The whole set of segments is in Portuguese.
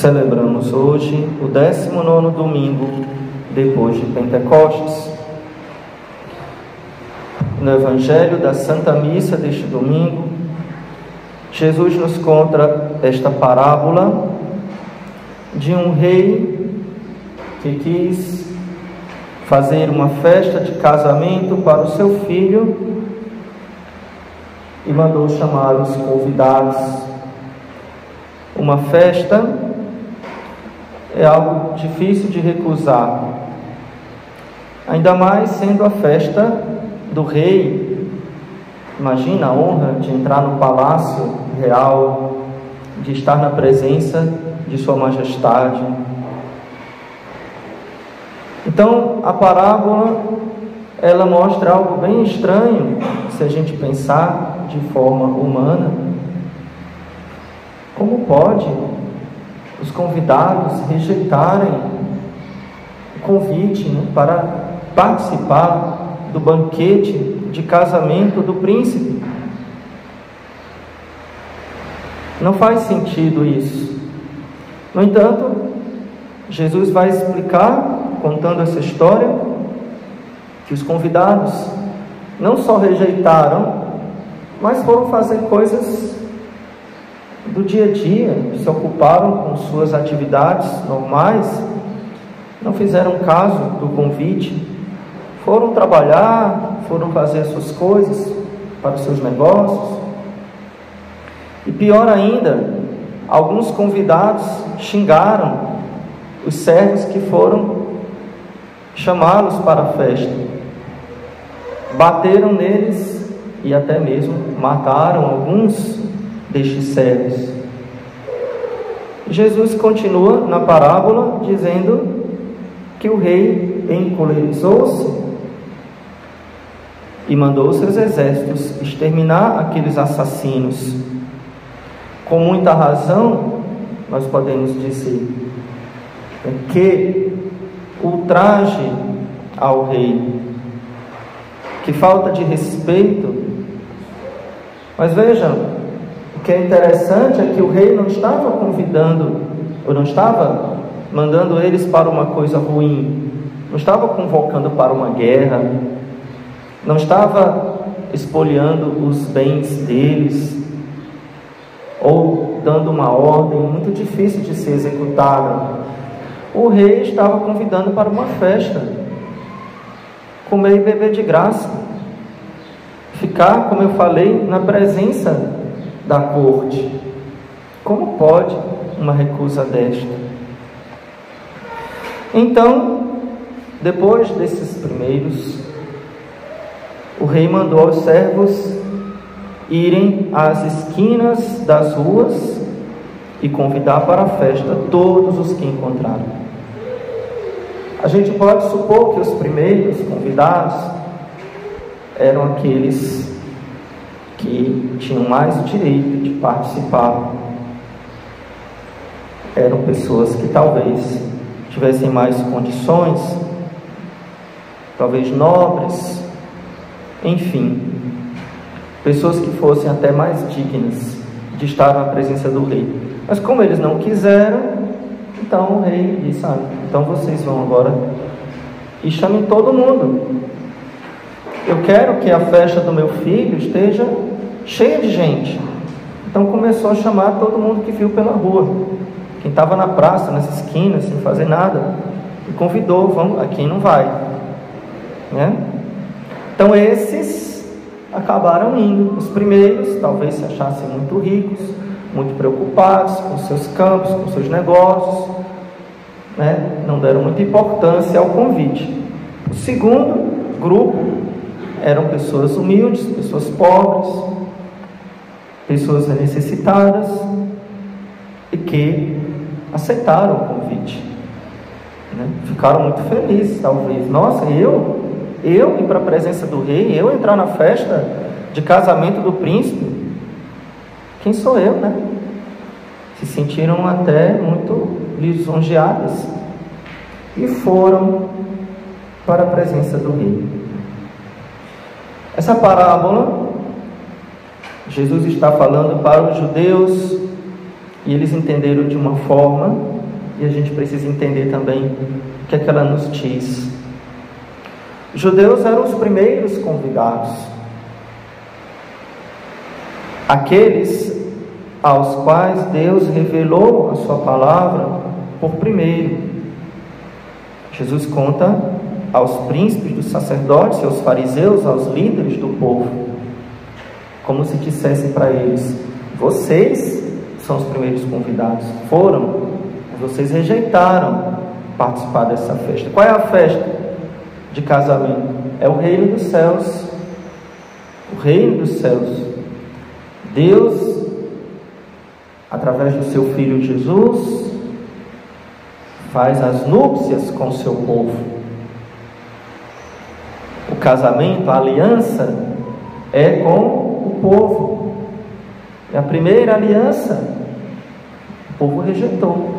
Celebramos hoje o 19º domingo depois de Pentecostes. No Evangelho da Santa Missa deste domingo, Jesus nos conta esta parábola de um rei que quis fazer uma festa de casamento para o seu filho e mandou chamar os convidados. Uma festa é algo difícil de recusar, ainda mais sendo a festa do rei. Imagina a honra de entrar no palácio real, de estar na presença de Sua Majestade. Então, a parábola, ela mostra algo bem estranho, se a gente pensar de forma humana. Como pode os convidados rejeitarem o convite, para participar do banquete de casamento do príncipe? Não faz sentido isso. No entanto, Jesus vai explicar, contando essa história, que os convidados não só rejeitaram, mas foram fazer coisas do dia a dia, se ocuparam com suas atividades normais, não fizeram caso do convite, foram trabalhar, foram fazer suas coisas para os seus negócios. E pior ainda, alguns convidados xingaram os servos que foram chamá-los para a festa, bateram neles e até mesmo mataram alguns destes servos. Jesus continua na parábola dizendo que o rei encolerizou-se e mandou seus exércitos exterminar aqueles assassinos. Com muita razão, nós podemos dizer que ultraje ao rei, que falta de respeito. Mas vejam, o que é interessante é que o rei não estava convidando, ou não estava mandando eles para uma coisa ruim, não estava convocando para uma guerra, não estava expoliando os bens deles, ou dando uma ordem muito difícil de ser executada. O rei estava convidando para uma festa, comer e beber de graça, ficar, como eu falei, na presença da corte. Como pode uma recusa desta? Então, depois desses primeiros, o rei mandou aos servos irem às esquinas das ruas e convidar para a festa todos os que encontraram. A gente pode supor que os primeiros convidados eram aqueles que tinham mais o direito de participar. Eram pessoas que talvez tivessem mais condições, talvez nobres, enfim, pessoas que fossem até mais dignas de estar na presença do rei. Mas como eles não quiseram, então o rei disse: então vocês vão agora e chamem todo mundo. Eu quero que a festa do meu filho esteja cheia de gente. Então começou a chamar todo mundo que viu pela rua, quem estava na praça, nas esquinas, sem fazer nada, e convidou: vamos, a quem não vai, né? Então esses acabaram indo. Os primeiros talvez se achassem muito ricos, muito preocupados com seus campos, com seus negócios, né? Não deram muita importância ao convite. O segundo grupo eram pessoas humildes, pessoas pobres, pessoas necessitadas, e que aceitaram o convite, né? Ficaram muito felizes, talvez. Nossa, eu ir para a presença do rei, eu entrar na festa de casamento do príncipe, quem sou eu, né? Se sentiram até muito lisonjeadas e foram para a presença do rei. Essa parábola, Jesus está falando para os judeus, e eles entenderam de uma forma, e a gente precisa entender também o que é que ela nos diz. Os judeus eram os primeiros convidados, aqueles aos quais Deus revelou a sua palavra por primeiro. Jesus conta aos príncipes dos sacerdotes, aos fariseus, aos líderes do povo, como se dissesse para eles: vocês são os primeiros convidados, foram, mas vocês rejeitaram participar dessa festa. Qual é a festa de casamento? É o reino dos céus. O reino dos céus. Deus, através do seu Filho Jesus, faz as núpcias com o seu povo. O casamento, a aliança, é com o povo. É a primeira aliança. O povo rejeitou.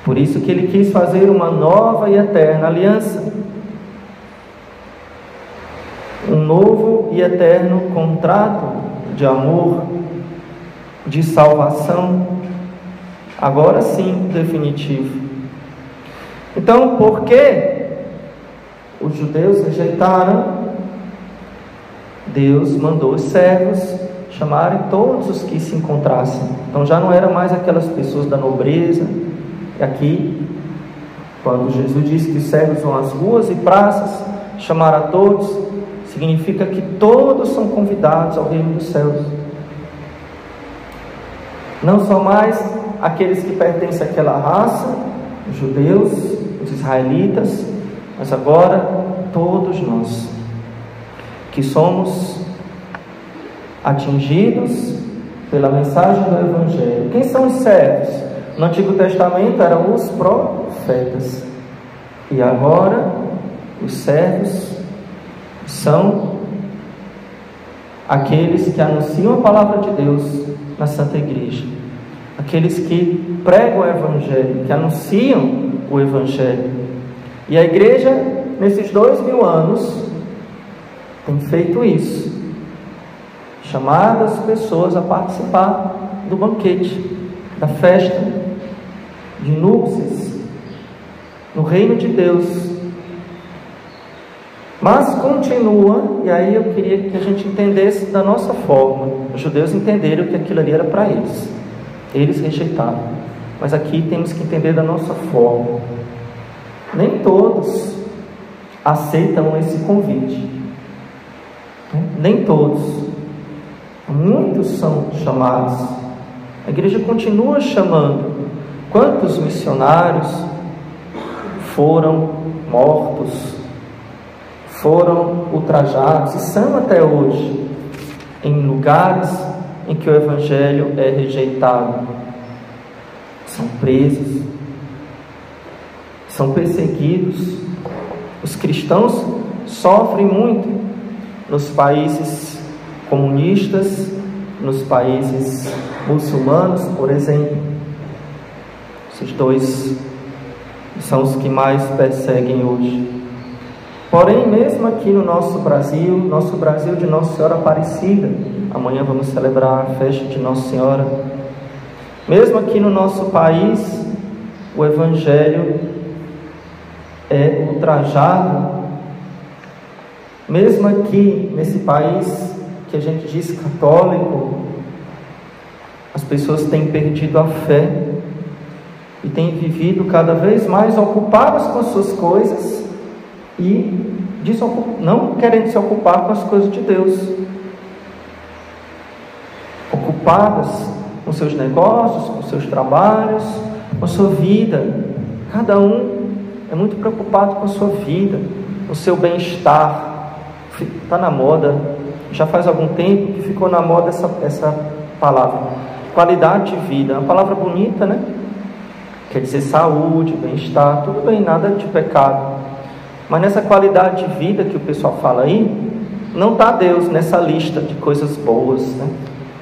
Por isso que ele quis fazer uma nova e eterna aliança. Um novo e eterno contrato de amor, de salvação, agora sim, definitivo. Então, por que os judeus rejeitaram? Deus mandou os servos chamarem todos os que se encontrassem. Então já não eram mais aquelas pessoas da nobreza. E aqui, quando Jesus diz que os servos vão às ruas e praças chamar a todos, significa que todos são convidados ao reino dos céus. Não são mais aqueles que pertencem àquela raça, os judeus, os israelitas, mas agora todos nós, que somos atingidos pela mensagem do Evangelho. Quem são os servos? No Antigo Testamento eram os profetas, e agora os servos são aqueles que anunciam a palavra de Deus na Santa Igreja, aqueles que pregam o Evangelho, que anunciam o Evangelho. E a Igreja, nesses 2000 anos, tem feito isso, chamado as pessoas a participar do banquete, da festa de núpcias no reino de Deus. Mas continua, e aí eu queria que a gente entendesse da nossa forma. Os judeus entenderam que aquilo ali era para eles, eles rejeitaram, mas aqui temos que entender da nossa forma. Nem todos aceitam esse convite, nem todos, muitos são chamados. A igreja continua chamando. Quantos missionários foram mortos, foram ultrajados e são até hoje em lugares em que o Evangelho é rejeitado? São presos, são perseguidos. Os cristãos sofrem muito nos países comunistas, nos países muçulmanos, por exemplo. Esses dois são os que mais perseguem hoje. Porém, mesmo aqui no nosso Brasil de Nossa Senhora Aparecida, amanhã vamos celebrar a festa de Nossa Senhora. Mesmo aqui no nosso país, o Evangelho é ultrajado. Mesmo aqui, nesse país que a gente diz católico, as pessoas têm perdido a fé e têm vivido cada vez mais ocupadas com as suas coisas e não querendo se ocupar com as coisas de Deus, ocupadas com seus negócios, com seus trabalhos, com a sua vida. Cada um é muito preocupado com a sua vida, com o seu bem-estar. Está na moda, já faz algum tempo que ficou na moda essa palavra, qualidade de vida. É uma palavra bonita, né? Quer dizer saúde, bem-estar, tudo bem, nada de pecado. Mas nessa qualidade de vida que o pessoal fala aí, não está Deus nessa lista de coisas boas, né?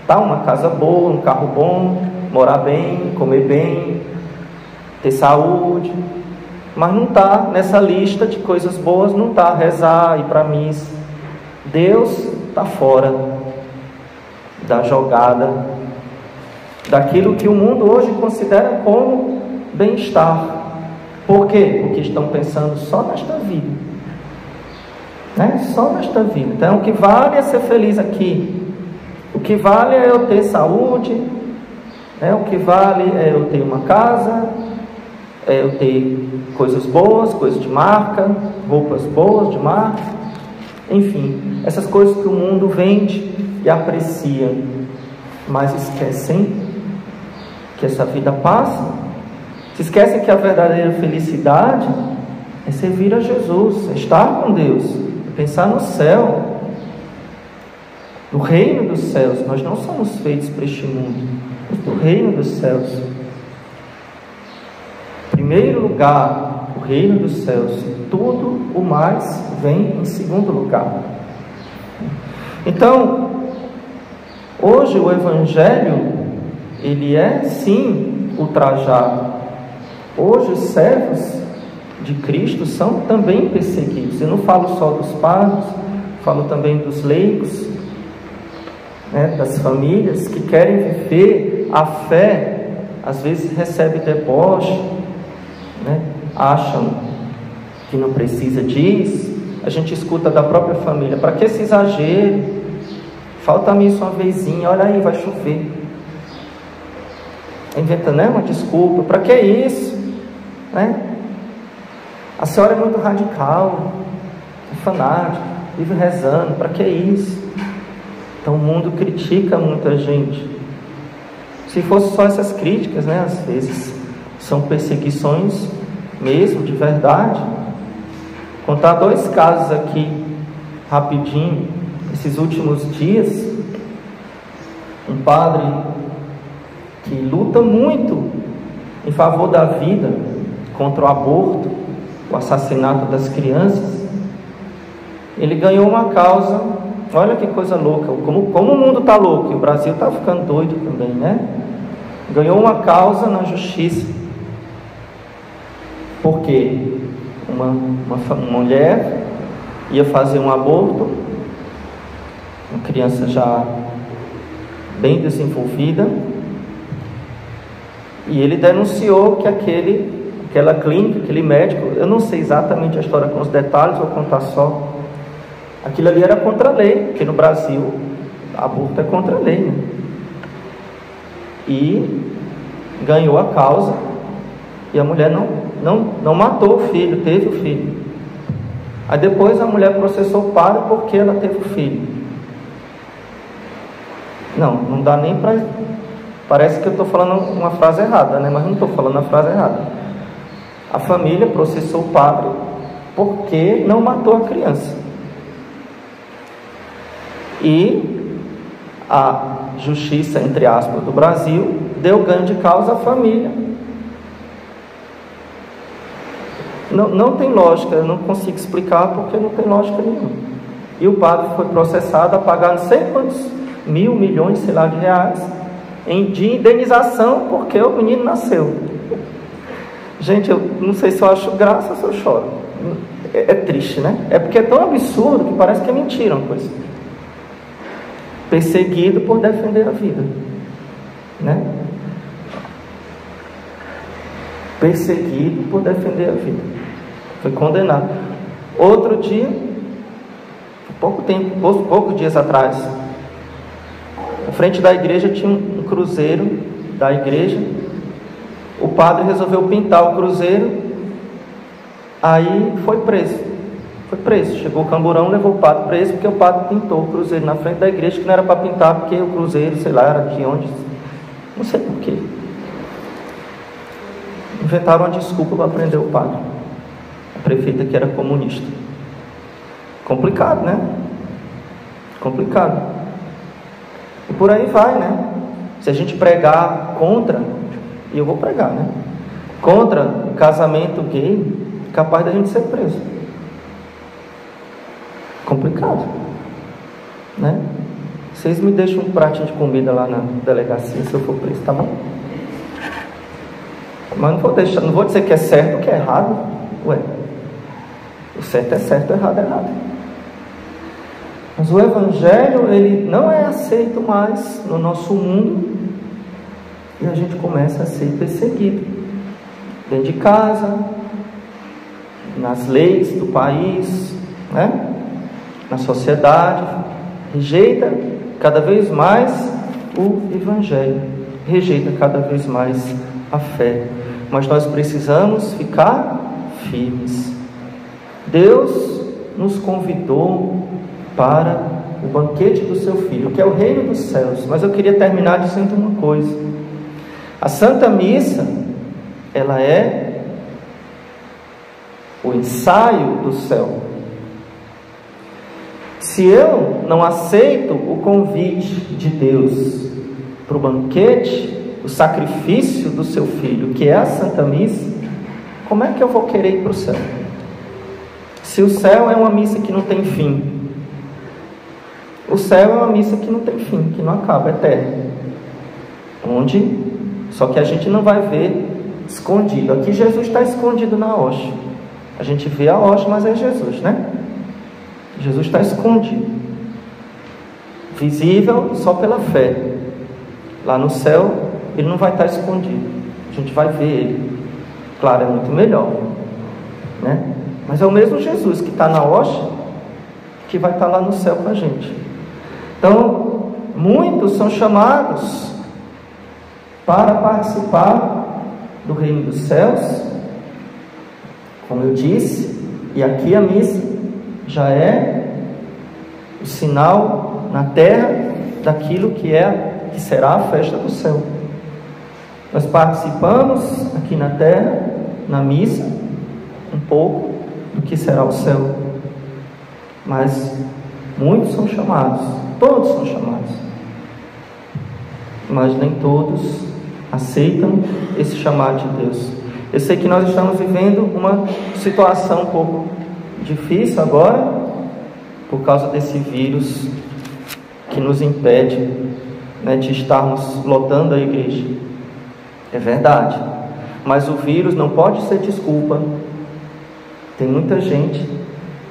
Está uma casa boa, um carro bom, morar bem, comer bem, ter saúde, mas não está nessa lista de coisas boas, não está rezar, ir para missa. Deus está fora da jogada, daquilo que o mundo hoje considera como bem-estar. Por quê? Porque estão pensando só nesta vida, né? Só nesta vida. Então, o que vale é ser feliz aqui. O que vale é eu ter saúde, né? O que vale é eu ter uma casa, é eu ter coisas boas, coisas de marca, roupas boas de marca, enfim, essas coisas que o mundo vende e aprecia, mas esquecem que essa vida passa. Se esquecem que a verdadeira felicidade é servir a Jesus, é estar com Deus, é pensar no céu, no reino dos céus. Nós não somos feitos para este mundo, mas para o reino dos céus. Em primeiro lugar, o reino dos céus, tudo o mais vem em segundo lugar. Então, hoje o Evangelho, ele é sim ultrajado. Hoje os servos de Cristo são também perseguidos. Eu não falo só dos padres, falo também dos leigos, né, das famílias que querem viver a fé, às vezes recebem deboche, né, acham que não precisa disso. A gente escuta da própria família: para que esse exagero? Falta-me isso uma vezinha, olha aí, vai chover. Inventa, né, uma desculpa: para que isso? Né? A senhora é muito radical, é fanática, vive rezando, para que isso? Então o mundo critica muita gente. Se fosse só essas críticas, né, às vezes são perseguições mesmo, de verdade. Vou contar 2 casos aqui, rapidinho. Esses últimos dias, um padre que luta muito em favor da vida, contra o aborto, o assassinato das crianças, ele ganhou uma causa. Olha que coisa louca, como o mundo está louco, e o Brasil está ficando doido também, né? Ganhou uma causa na justiça, porque uma mulher ia fazer um aborto, uma criança já bem desenvolvida, e ele denunciou que aquela clínica, aquele médico, eu não sei exatamente a história com os detalhes, vou contar só. Aquilo ali era contra a lei, porque no Brasil aborto é contra a lei, né? E ganhou a causa, e a mulher não matou o filho, teve o filho. Aí depois a mulher processou o padre porque ela teve o filho. Não dá nem para... Parece que eu estou falando uma frase errada, né? Mas não estou falando a frase errada. A família processou o padre porque não matou a criança. E a justiça, entre aspas, do Brasil deu ganho de causa à família. Não tem lógica, eu não consigo explicar porque não tem lógica nenhuma. E o padre foi processado a pagar não sei quantos mil, milhões, sei lá, de reais de indenização porque o menino nasceu. Gente, eu não sei se eu acho graça ou se eu choro. É triste, né? É porque é tão absurdo que parece que é mentira uma coisa. Perseguido por defender a vida, né? Perseguido por defender a vida. Foi condenado. Outro dia, poucos dias atrás, na frente da igreja tinha um cruzeiro da igreja. O padre resolveu pintar o cruzeiro, aí foi preso. Chegou o camburão, levou o padre preso, porque o padre pintou o cruzeiro na frente da igreja, que não era para pintar, porque o cruzeiro, sei lá, era de onde, não sei porquê. Inventaram uma desculpa para prender o padre. A prefeita que era comunista. Complicado, né? Complicado. E por aí vai, né? Se a gente pregar contra, e eu vou pregar, né? Contra o casamento gay, capaz da gente ser preso. Complicado, né? Vocês me deixam um pratinho de comida lá na delegacia se eu for preso, tá bom? Mas não vou dizer que é certo ou que é errado. Ué, o certo é certo, o errado é errado. Mas o Evangelho, ele não é aceito mais no nosso mundo, e a gente começa a ser perseguido dentro de casa, nas leis do país, né? Na sociedade. Rejeita cada vez mais o Evangelho, rejeita cada vez mais a fé. Mas nós precisamos ficar firmes. Deus nos convidou para o banquete do seu Filho, que é o reino dos céus. Mas eu queria terminar dizendo uma coisa: a Santa Missa, ela é o ensaio do céu. Se eu não aceito o convite de Deus para o banquete, o sacrifício do seu Filho, que é a Santa Missa, como é que eu vou querer ir para o céu? Se o céu é uma missa que não tem fim, o céu é uma missa que não tem fim, que não acaba, é eterna, só que a gente não vai ver escondido. Aqui Jesus está escondido na hoste. A gente vê a hoste, mas é Jesus, né? Jesus está escondido, visível só pela fé. Lá no céu ele não vai estar escondido, a gente vai ver ele. Claro, é muito melhor, né? Mas é o mesmo Jesus que está na hoste que vai estar lá no céu com a gente. Então, muitos são chamados para participar do reino dos céus, como eu disse, e aqui a missa já é o sinal na terra daquilo que será a festa do céu. Nós participamos aqui na terra, na missa, um pouco do que será o céu. Mas muitos são chamados, todos são chamados, mas nem todos aceitam esse chamado de Deus. Eu sei que nós estamos vivendo uma situação um pouco difícil agora, por causa desse vírus que nos impede, né, de estarmos lotando a igreja. É verdade, mas o vírus não pode ser desculpa. Tem muita gente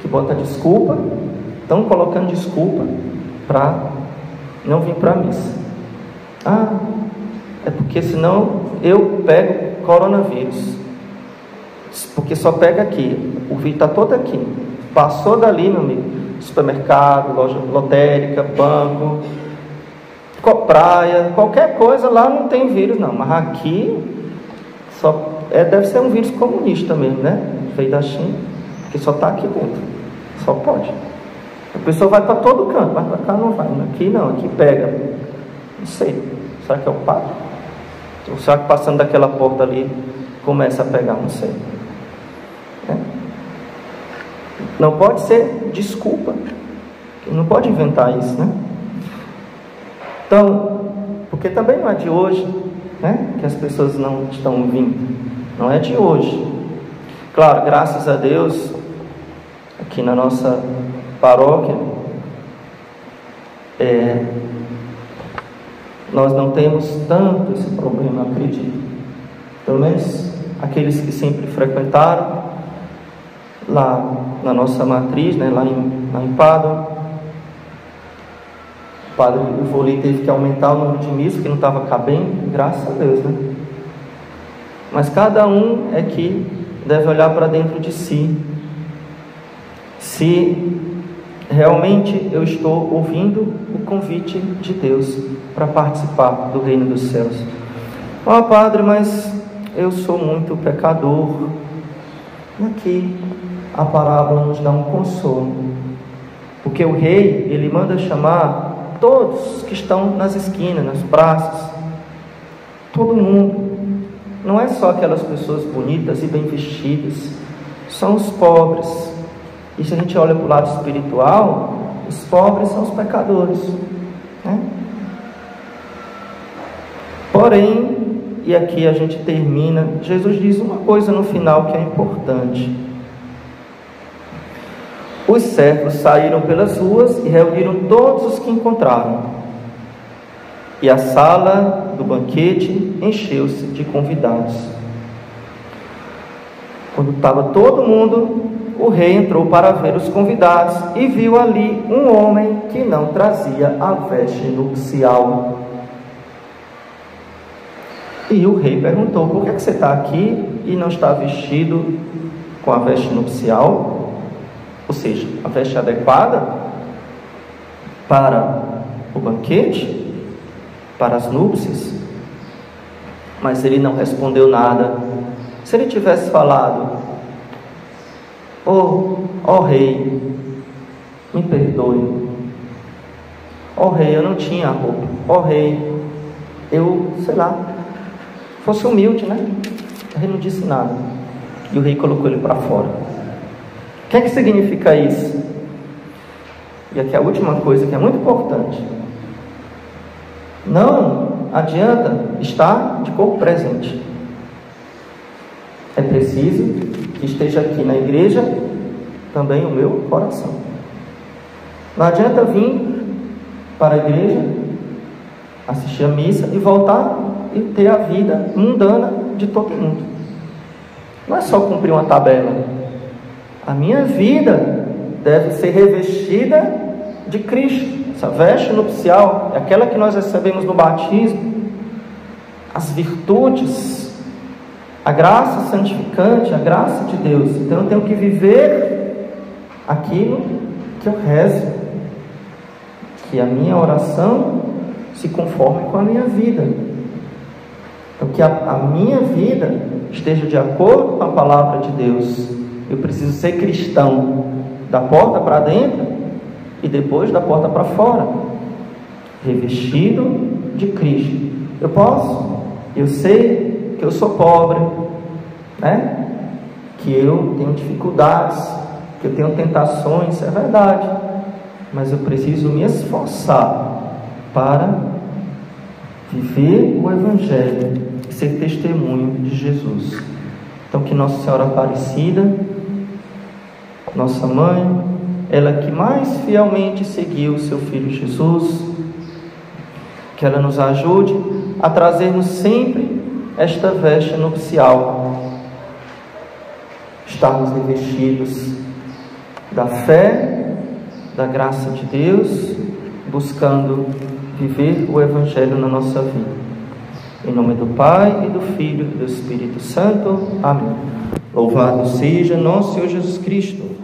que bota desculpa, estão colocando desculpa para não vir para a missa. É porque senão eu pego coronavírus, porque só pega aqui, o vírus está todo aqui, passou dali, meu amigo, supermercado, loja lotérica, banco, praia, qualquer coisa lá não tem vírus não, mas aqui deve ser um vírus comunista mesmo, né? Veio da China, porque só está aqui dentro, só pode. A pessoa vai para todo canto, mas para cá não vai, aqui não, aqui pega, não sei, será que é o padre? Ou será que passando daquela porta ali começa a pegar, não sei. Não pode ser desculpa, não pode inventar isso, né? Então, porque também não é de hoje, né, que as pessoas não estão vindo, não é de hoje. Claro, graças a Deus, aqui na nossa paróquia, nós não temos tanto esse problema, acredito. Pelo menos aqueles que sempre frequentaram lá na nossa matriz, né, lá em Pádua. O padre Ivoli teve que aumentar o número de missas, que não estava cabendo, graças a Deus, né? Mas cada um é que deve olhar para dentro de si, se realmente eu estou ouvindo o convite de Deus para participar do reino dos céus. Padre, mas eu sou muito pecador. E aqui a parábola nos dá um consolo, porque o rei, ele manda chamar todos que estão nas esquinas, nas praças, todo mundo. Não é só aquelas pessoas bonitas e bem vestidas, são os pobres. E se a gente olha para o lado espiritual, os pobres são os pecadores, né? Porém, e aqui a gente termina, Jesus diz uma coisa no final que é importante: os servos saíram pelas ruas e reuniram todos os que encontraram, e a sala do banquete encheu-se de convidados. Quando estava todo mundo, o rei entrou para ver os convidados e viu ali um homem que não trazia a veste nupcial. E o rei perguntou: por que você está aqui e não está vestido com a veste nupcial? Ou seja, a veste adequada para o banquete, para as núpcias. Mas ele não respondeu nada. Se ele tivesse falado: ó rei, me perdoe. Ó rei, eu não tinha roupa. Ó rei, eu, sei lá, fosse humilde, né? Ele não disse nada. E o rei colocou ele para fora. O que é que significa isso? E aqui a última coisa que é muito importante: não adianta estar de corpo presente. É preciso que esteja aqui na igreja também o meu coração. Não adianta vir para a igreja, assistir a missa e voltar e ter a vida mundana de todo mundo. Não é só cumprir uma tabela. A minha vida deve ser revestida de Cristo. Essa veste nupcial é aquela que nós recebemos no batismo. As virtudes, a graça santificante, a graça de Deus. Então eu tenho que viver aquilo que eu rezo, que a minha oração se conforme com a minha vida. Então que a minha vida esteja de acordo com a palavra de Deus. Eu preciso ser cristão da porta para dentro e depois da porta para fora, revestido de Cristo. Eu sei que eu sou pobre, né? Que eu tenho dificuldades, que eu tenho tentações, é verdade, mas eu preciso me esforçar para viver o Evangelho e ser testemunho de Jesus. Então que Nossa Senhora Aparecida, nossa mãe, ela que mais fielmente seguiu o seu Filho Jesus, que ela nos ajude a trazermos sempre esta veste nupcial, estarmos revestidos da fé, da graça de Deus, buscando viver o Evangelho na nossa vida. Em nome do Pai, e do Filho, e do Espírito Santo. Amém. Louvado seja nosso Senhor Jesus Cristo.